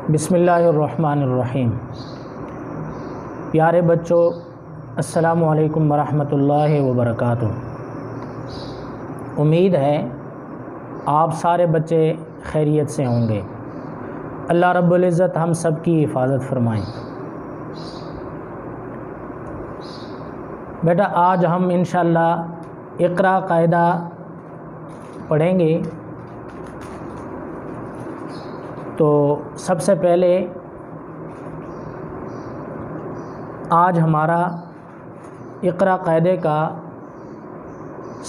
بسم اللہ الرحمن الرحیم۔ پیارے بچوں، السلام علیکم ورحمۃ اللہ وبرکاتہ۔ امید ہے آپ سارے بچے خیریت سے ہوں گے۔ اللہ رب العزت ہم سب کی حفاظت فرمائیں۔ بیٹا، آج ہم انشاءاللہ اقرا قاعدہ پڑھیں گے۔ تو سب سے پہلے آج ہمارا اقرا قاعدے کا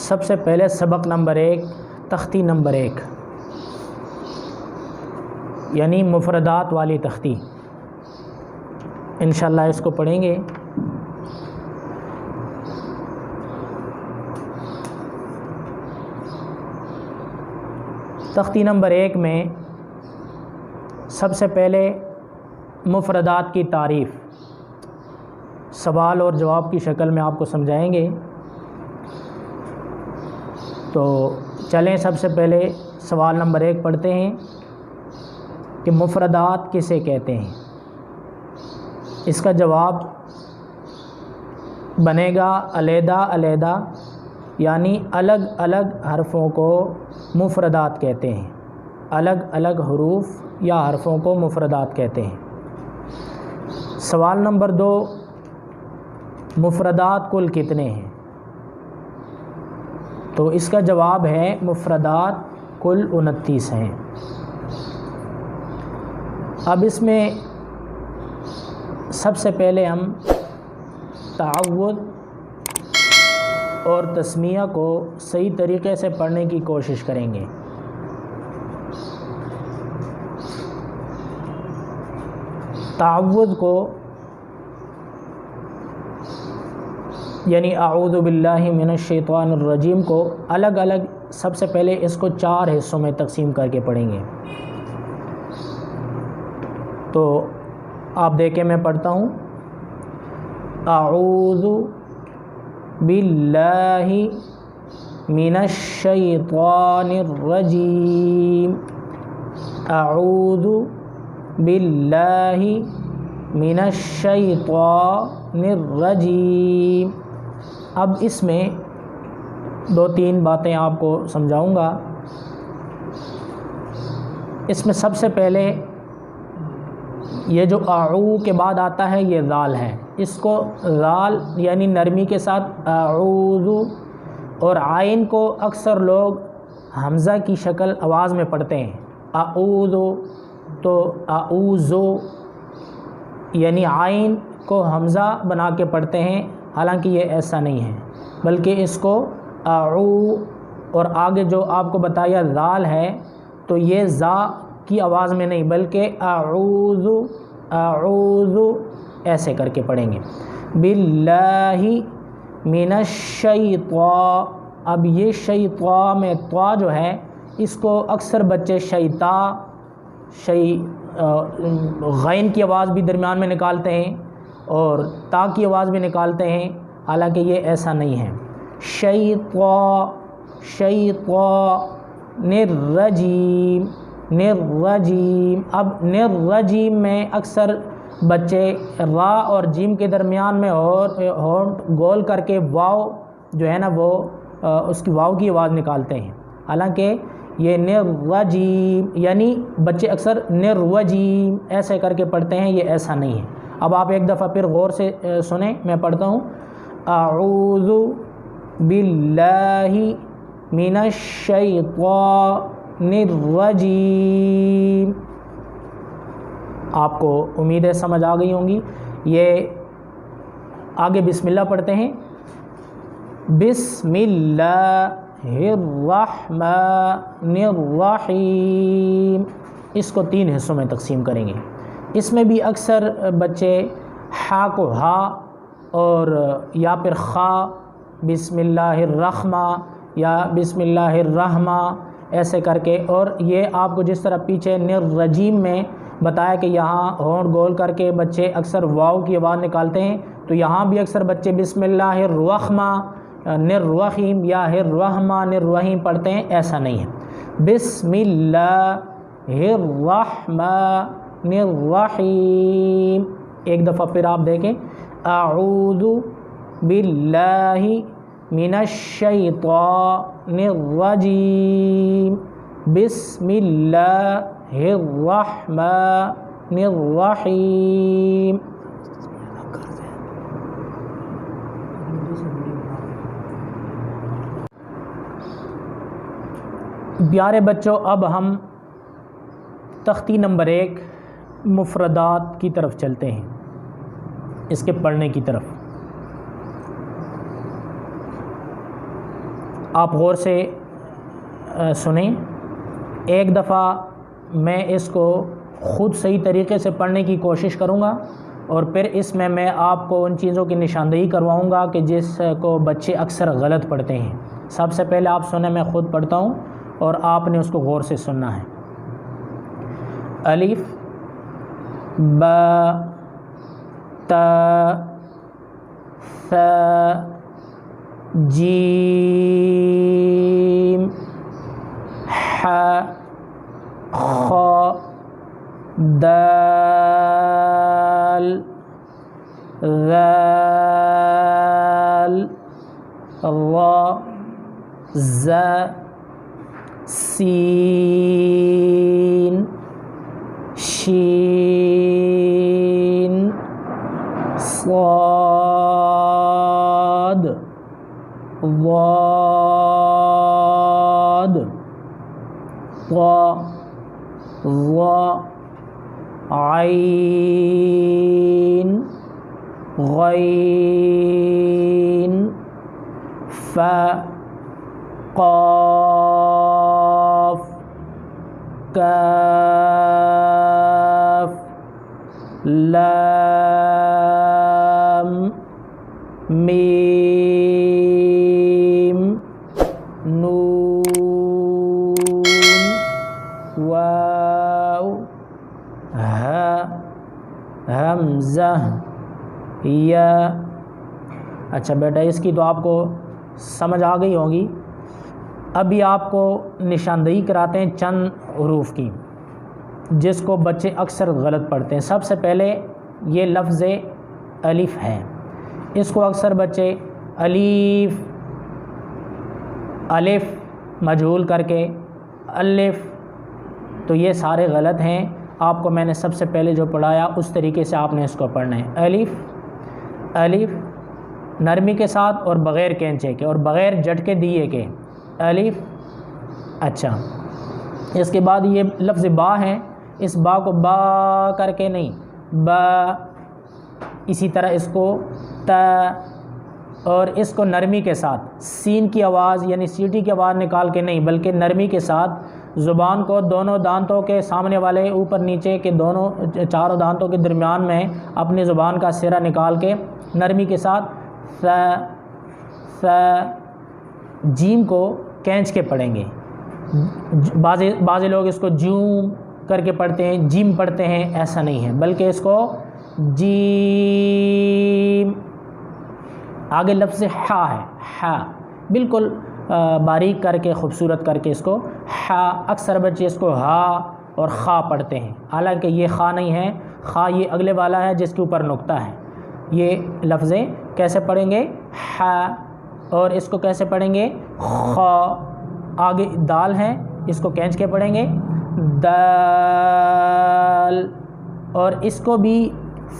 سب سے پہلے سبق نمبر 1، تختی نمبر 1، یعنی مفردات والی تختی، انشاءاللہ اس کو پڑھیں گے۔ تختی نمبر 1 میں سب سے پہلے مفردات کی تعریف سوال اور جواب کی شکل میں آپ کو سمجھائیں گے۔ تو چلیں سب سے پہلے سوال نمبر 1 پڑھتے ہیں کہ مفردات کسے کہتے ہیں۔ اس کا جواب بنے گا علیحدہ علیحدہ، یعنی الگ الگ حرفوں کو مفردات کہتے ہیں۔ الگ الگ حروف یا حرفوں کو مفردات کہتے ہیں۔ سوال نمبر 2، مفردات کل کتنے ہیں؟ تو اس کا جواب ہے مفردات کل 29 ہیں۔ اب اس میں سب سے پہلے ہم تعوّد اور تسمیہ کو صحیح طریقے سے پڑھنے کی کوشش کریں گے۔ تعوّد کو یعنی اعوذ باللہ من الشیطان الرجیم کو الگ الگ سب سے پہلے اس کو 4 حصوں میں تقسیم کر کے پڑھیں گے۔ تو آپ دیکھیں، میں پڑھتا ہوں۔ اعوذ باللہ من الشیطان الرجیم، اعوذ باللہ من الشیطان الرجیم۔ اب اس میں 2-3 باتیں آپ کو سمجھاؤں گا۔ اس میں سب سے پہلے یہ جو اعو کے بعد آتا ہے یہ ذال ہے، اس کو ذال یعنی نرمی کے ساتھ اعوذ، اور عین کو اکثر لوگ حمزہ کی شکل آواز میں پڑھتے ہیں، اعوذ، تو اعوذ یعنی عین کو حمزہ بنا کے پڑھتے ہیں، حالانکہ یہ ایسا نہیں ہے، بلکہ اس کو اعو اور آگے جو آپ کو بتایا ذال ہے تو یہ ذا کی آواز میں نہیں بلکہ اعوذ اعوذ ایسے کر کے پڑھیں گے۔ باللہ من الشیطان، اب یہ شیطان میں طا جو ہے اس کو اکثر بچے غین کی آواز بھی درمیان میں نکالتے ہیں اور تا کی آواز بھی نکالتے ہیں، حالانکہ یہ ایسا نہیں ہے۔ شیطان الرجیم، الرجیم، اب الرجیم میں اکثر بچے را اور جیم کے درمیان میں ہونٹ گول کر کے واو جو ہے نا وہ اس کی واو کی آواز نکالتے ہیں، حالانکہ یہ نرجیم یعنی بچے اکثر نروجیم ایسے کر کے پڑھتے ہیں، یہ ایسا نہیں ہے۔ اب آپ ایک دفعہ پھر غور سے سنیں، میں پڑھتا ہوں۔ اعوذ باللہ من الشیطان الرجیم۔ آپ کو امید ہے سمجھ آ گئی ہوں گی۔ یہ آگے بسم اللہ پڑھتے ہیں۔ بسم اللہ الرحمن الرحیم، اس کو 3 حصوں میں تقسیم کریں گے۔ اس میں بھی اکثر بچے ہا کو ہا اور یا پھر خا، بسم اللہ الرحمن یا بسم اللہ الرحمن ایسے کر کے، اور یہ آپ کو جس طرح پیچھے نرجیم میں بتایا کہ یہاں ہونٹ گول کر کے بچے اکثر واو کی آواز نکالتے ہیں، تو یہاں بھی اکثر بچے بسم اللہ الرحمن نررحیم یا الرحمن الرحیم پڑھتے ہیں، ایسا نہیں ہے۔ بسم اللہ الرحمن الرحیم. ایک دفعہ پھر آپ دیکھیں اعوذ باللہ من الشیطان الرجیم بسم اللہ الرحمن الرحیم. پیارے بچوں، اب ہم تختی نمبر 1 مفردات کی طرف چلتے ہیں، اس کے پڑھنے کی طرف. آپ غور سے سنیں. ایک دفعہ میں اس کو خود صحیح طریقے سے پڑھنے کی کوشش کروں گا، اور پھر اس میں آپ کو ان چیزوں کی نشاندہی کرواؤں گا کہ جس کو بچے اکثر غلط پڑھتے ہیں. سب سے پہلے آپ سنیں، میں خود پڑھتا ہوں اور آپ نے اس کو غور سے سننا ہے. الف با تا ثا جیم ح خ دال ذال را ز سین شین صاد ضاد طا ظا عین غین فا قاف کاف لام میم نون واو ہا حمزہ یا. اچھا بیٹا، اس کی تو آپ کو سمجھ آ گئی ہوگی. ابھی آپ کو نشاندہی کراتے ہیں چند حروف کی جس کو بچے اکثر غلط پڑھتے ہیں. سب سے پہلے یہ لفظ الف ہے، اس کو اکثر بچے الف الف مجہول کر کے الف، تو یہ سارے غلط ہیں. آپ کو میں نے سب سے پہلے جو پڑھایا اس طریقے سے آپ نے اس کو پڑھنا ہے. الف الف نرمی کے ساتھ اور بغیر کینچے کے اور بغیر جھٹکے دیے کے الف. اچھا، اس کے بعد یہ لفظ با ہے، اس با کو با کر کے نہیں، با. اسی طرح اس کو تا، اور اس کو نرمی کے ساتھ سین کی آواز یعنی سیٹی کی آواز نکال کے نہیں، بلکہ نرمی کے ساتھ زبان کو دونوں دانتوں کے سامنے والے اوپر نیچے کے دونوں چاروں دانتوں کے درمیان میں اپنی زبان کا سرا نکال کے نرمی کے ساتھ ث ث. جیم کو کینچ کے پڑھیں گے. بعض لوگ اس کو جوم کر کے پڑھتے ہیں، جیم پڑھتے ہیں، ایسا نہیں ہے، بلکہ اس کو جیم. آگے لفظ ہا ہے، ہا بالکل باریک کر کے خوبصورت کر کے اس کو ہا. اکثر بچے اس کو ہا اور خا پڑھتے ہیں، حالانکہ یہ خا نہیں ہے، خا یہ اگلے والا ہے جس کے اوپر نقطہ ہے. یہ لفظیں کیسے پڑھیں گے؟ ہا. اور اس کو کیسے پڑھیں گے؟ خا. آگے دال ہے، اس کو کھینچ کے پڑھیں گے دال. اور اس کو بھی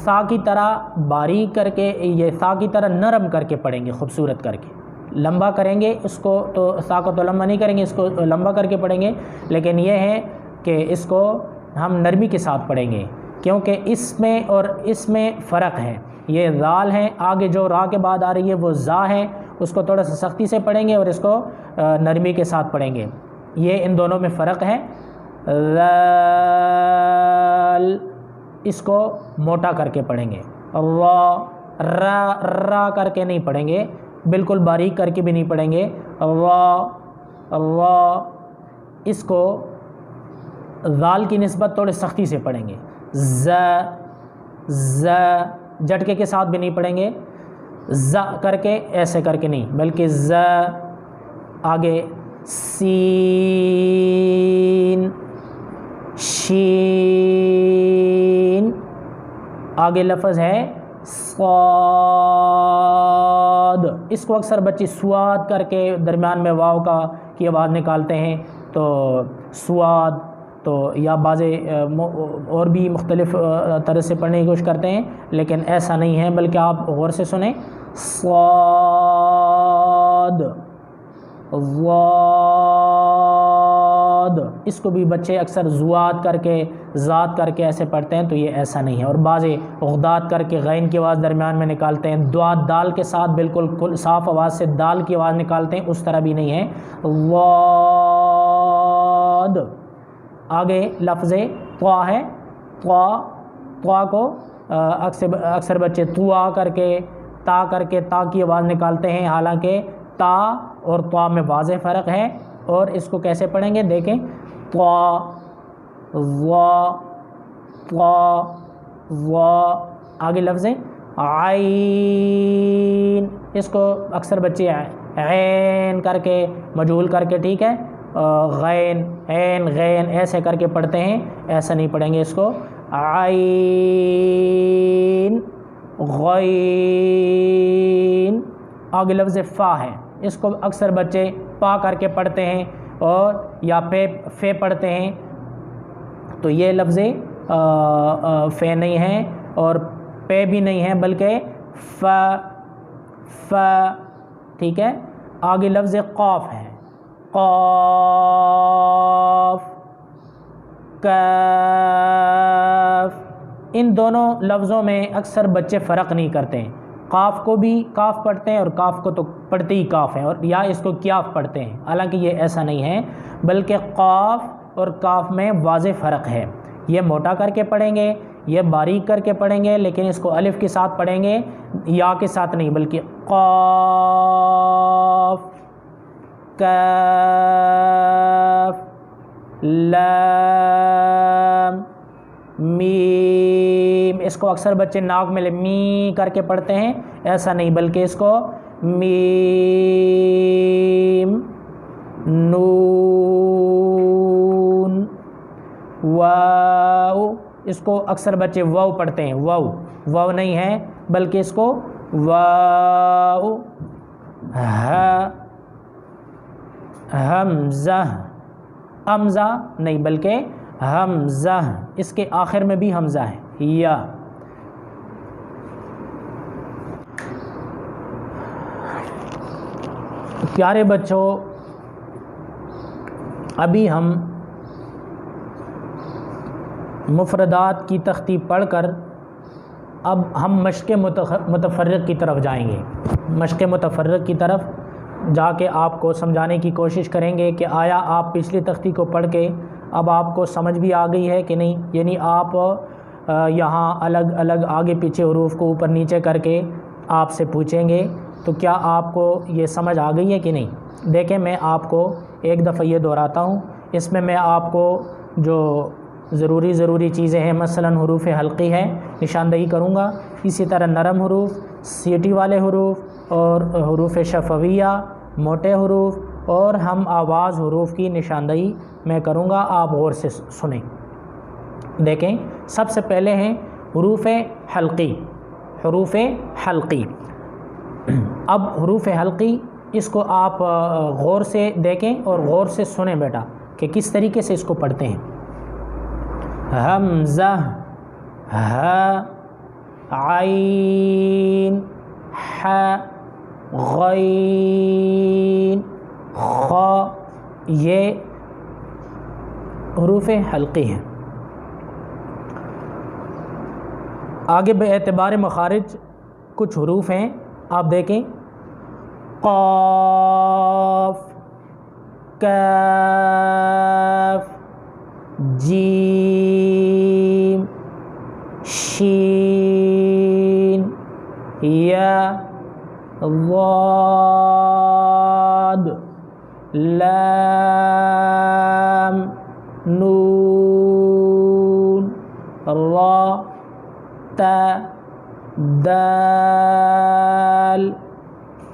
سا کی طرح باریک کر کے، یہ سا کی طرح نرم کر کے پڑھیں گے، خوبصورت کر کے. لمبا کریں گے اس کو تو سا کو تو لمبا نہیں کریں گے، اس کو لمبا کر کے پڑھیں گے. لیکن یہ ہے کہ اس کو ہم نرمی کے ساتھ پڑھیں گے، کیونکہ اس میں اور اس میں فرق ہے. یہ ذال ہے، آگے جو را کے بعد آ رہی ہے وہ زا ہے، اس کو تھوڑا سا سختی سے پڑھیں گے اور اس کو نرمی کے ساتھ پڑھیں گے. یہ ان دونوں میں فرق ہے. ذال اس کو موٹا کر کے پڑھیں گے. را را کر کے نہیں پڑھیں گے، بالکل باریک کر کے بھی نہیں پڑھیں گے. را اس کو ذال کی نسبت تھوڑی سختی سے پڑھیں گے. ز جھٹکے کے ساتھ بھی نہیں پڑھیں گے، ز کر کے ایسے کر کے نہیں، بلکہ ز. آگے سین، شین، آگے لفظ ہے صاد، اس کو اکثر بچے سواد کر کے درمیان میں واو کی آواز نکالتے ہیں، تو سواد، تو یا بعض اور بھی مختلف طرح سے پڑھنے کی کوشش کرتے ہیں، لیکن ایسا نہیں ہے، بلکہ آپ غور سے سنیں، صاد، ضاد، اس کو بھی بچے اکثر زواد کر کے، ذات کر کے ایسے پڑھتے ہیں، تو یہ ایسا نہیں ہے، اور بعض غدات کر کے غین کی آواز درمیان میں نکالتے ہیں، دال کے ساتھ بالکل صاف آواز سے دال کی آواز نکالتے ہیں، اس طرح بھی نہیں ہے، ضاد۔ آگے لفظ طا ہے، طا کو اکثر بچے طوا کر کے تا کی آواز نکالتے ہیں، حالانکہ تا اور طا میں واضح فرق ہے، اور اس کو کیسے پڑھیں گے دیکھیں، طا، وا، طا، وا۔ آگے لفظ عین، اس کو اکثر بچے عین کر کے مجہول کر کے، ٹھیک ہے، غین، عین، غین ایسے کر کے پڑھتے ہیں، ایسا نہیں پڑھیں گے اس کو، عین، غین۔ آگے لفظ فا ہے، اس کو اکثر بچے پا کر کے پڑھتے ہیں، اور یا فے پڑھتے ہیں، تو یہ لفظ فے نہیں ہے اور پے بھی نہیں ہے، بلکہ ف، ٹھیک ہے۔ آگے لفظ قاف ہے، قاف، کاف، ان دونوں لفظوں میں اکثر بچے فرق نہیں کرتے ہیں، قاف کو بھی کاف پڑھتے ہیں اور کاف کو تو پڑھتے ہی کاف ہیں، اور یا اس کو کیاف پڑھتے ہیں، حالانکہ یہ ایسا نہیں ہے، بلکہ قاف اور کاف میں واضح فرق ہے، یہ موٹا کر کے پڑھیں گے، یہ باریک کر کے پڑھیں گے، لیکن اس کو الف کے ساتھ پڑھیں گے، یا کے ساتھ نہیں، بلکہ قاف، کاف، لام، میم، اس کو اکثر بچے ناک میں می کر کے پڑھتے ہیں، ایسا نہیں، بلکہ اس کو میم، نون، واو، اس کو اکثر بچے واو پڑھتے ہیں، واو نہیں ہے، بلکہ اس کو واو، حمزہ، حمزہ نہیں بلکہ حمزہ، اس کے آخر میں بھی حمزہ ہے، یا۔ پیارے بچوں، ابھی ہم مفردات کی تختی پڑھ کر اب ہم مشق متفرق کی طرف جائیں گے، مشق متفرق کی طرف جا کے آپ کو سمجھانے کی کوشش کریں گے کہ آیا آپ پچھلی تختی کو پڑھ کے اب آپ کو سمجھ بھی آ گئی ہے کہ نہیں، یعنی آپ یہاں الگ الگ آگے پیچھے حروف کو اوپر نیچے کر کے آپ سے پوچھیں گے، تو کیا آپ کو یہ سمجھ آ گئی ہے کہ نہیں۔ دیکھیں، میں آپ کو ایک دفعہ یہ دہراتا ہوں، اس میں میں آپ کو جو ضروری چیزیں ہیں، مثلا حروف حلقی ہے، نشاندہی کروں گا، اسی طرح نرم حروف، سیٹی والے حروف، اور حروف شفویہ، موٹے حروف، اور ہم آواز حروف کی نشاندہی میں کروں گا، آپ غور سے سنیں۔ دیکھیں، سب سے پہلے ہیں حروف حلقی، حروف حلقی۔ اب حروف حلقی، اس کو آپ غور سے دیکھیں اور غور سے سنیں بیٹا کہ کس طریقے سے اس کو پڑھتے ہیں۔ حمزہ، ہ، عین، ح، غین، خ، یہ حروف حلقی ہیں۔ آگے بے اعتبار مخارج کچھ حروف ہیں، آپ دیکھیں، قاف، کاف، جیم، شین، یا، ضاد، لام، نون، را، تا، دال،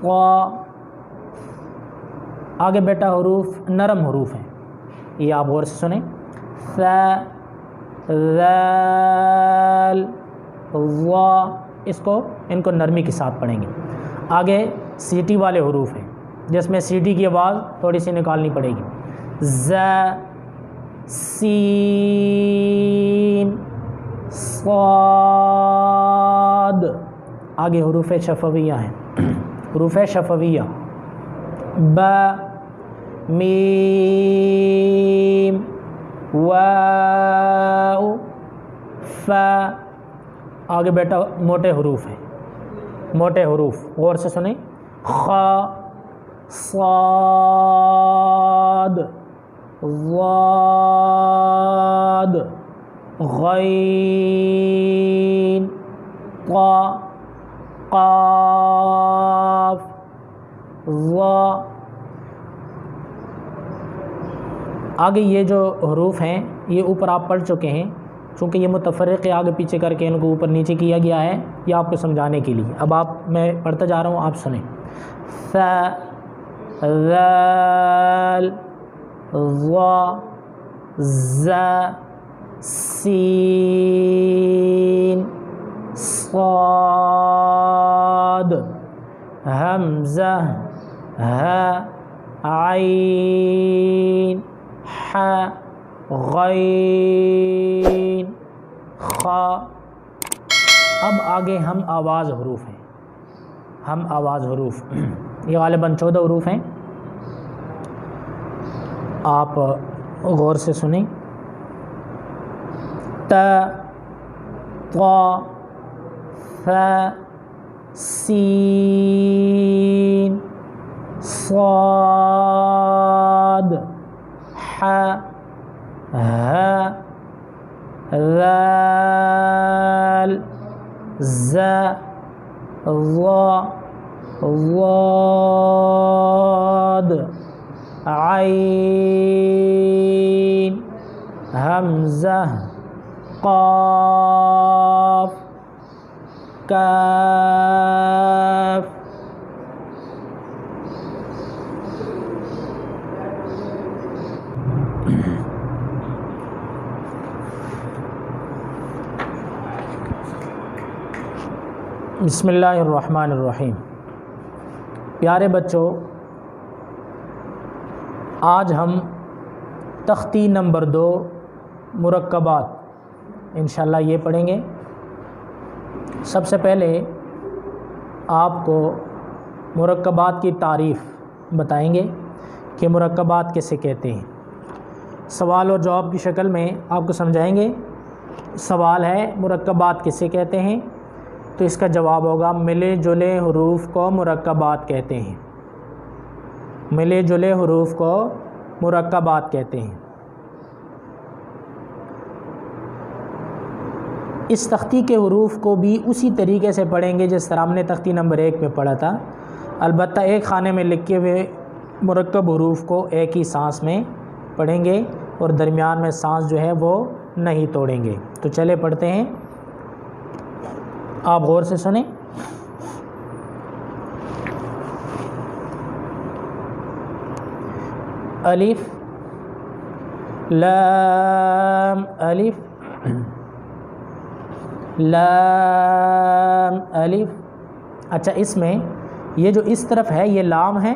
طا۔ آگے بیٹا حروف نرم حروف ہیں، یہ آپ غور سے سنیں، ث ذال وا، ان کو نرمی کے ساتھ پڑھیں گے۔ آگے سیٹی والے حروف ہیں جس میں سیٹی کی آواز تھوڑی سی نکالنی پڑے گی، ز سین صاد۔ آگے حروف شفویہ ہیں، حروف شفویہ، ب میم واو ف۔ آگے بیٹا موٹے حروف ہیں، موٹے حروف غور سے سنیں، خ صاد ضاد غین طا قاف ظا۔ آگے یہ جو حروف ہیں یہ اوپر آپ پڑھ چکے ہیں، چونکہ یہ متفرق ہے، آگے پیچھے کر کے ان کو اوپر نیچے کیا گیا ہے یہ آپ کو سمجھانے کے لیے۔ اب میں پڑھتا جا رہا ہوں، آپ سنیں، ث ذال ظا ز سین صاد حمزہ ہ عین ح غین خ۔ اب آگے ہم آواز حروف ہیں، ہم آواز حروف یہ غالباً 14 حروف ہیں، آپ غور سے سنیں، ت ط ث سین صاد ح ہ ذال ز ظا ضاد عین حمزہ قاف کاف۔ بسم اللہ الرحمن الرحیم۔ پیارے بچوں، آج ہم تختی نمبر 2 مرکبات انشاءاللہ یہ پڑھیں گے۔ سب سے پہلے آپ کو مرکبات کی تعریف بتائیں گے کہ مرکبات کسے کہتے ہیں، سوال اور جواب کی شکل میں آپ کو سمجھائیں گے۔ سوال ہے مرکبات کسے کہتے ہیں، تو اس کا جواب ہوگا ملے جلے حروف کو مرکبات کہتے ہیں، ملے جلے حروف کو مرکبات کہتے ہیں۔ اس تختی کے حروف کو بھی اسی طریقے سے پڑھیں گے جس طرح ہم نے تختی نمبر 1 میں پڑھا تھا، البتہ ایک خانے میں لکھے ہوئے مرکب حروف کو ایک ہی سانس میں پڑھیں گے اور درمیان میں سانس جو ہے وہ نہیں توڑیں گے۔ تو چلے پڑھتے ہیں، آپ غور سے سنیں۔ الف لام الف لام الف۔ اچھا، اس میں یہ جو اس طرف ہے یہ لام ہے،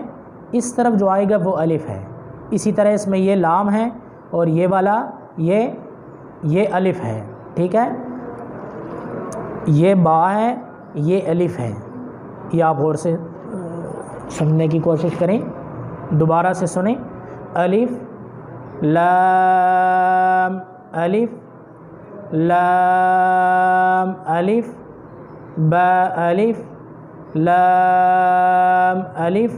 اس طرف جو آئے گا وہ الف ہے۔ اسی طرح اس میں یہ لام ہے اور یہ والا یہ الف ہے، ٹھیک ہے، یہ با ہے، یہ الف ہے۔ یہ آپ غور سے سمجھنے کی کوشش کریں، دوبارہ سے سنیں، الف لام الف لام الف با الف لام الف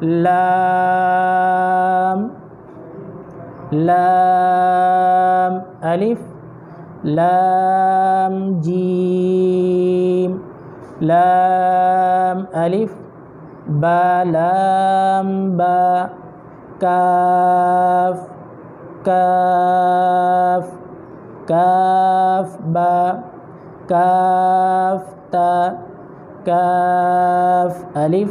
لام لام الف لام جیم لام الف با لام با کاف کاف کاف با کاف تا کاف الف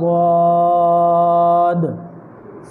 ضاد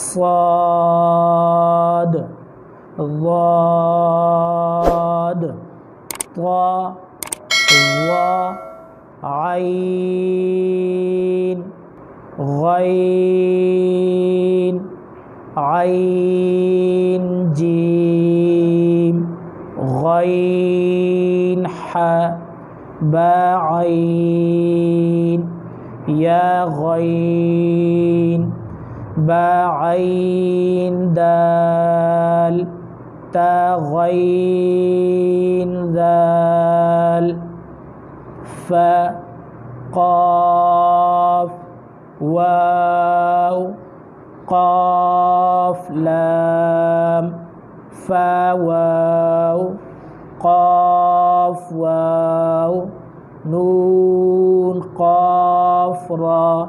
صاد ضاد طا ظا عين غين عين جيم غين حا با عين يا غين با عين دال تا غين ذال فا قاف واو قاف لام فا واو قاف واو نون قاف را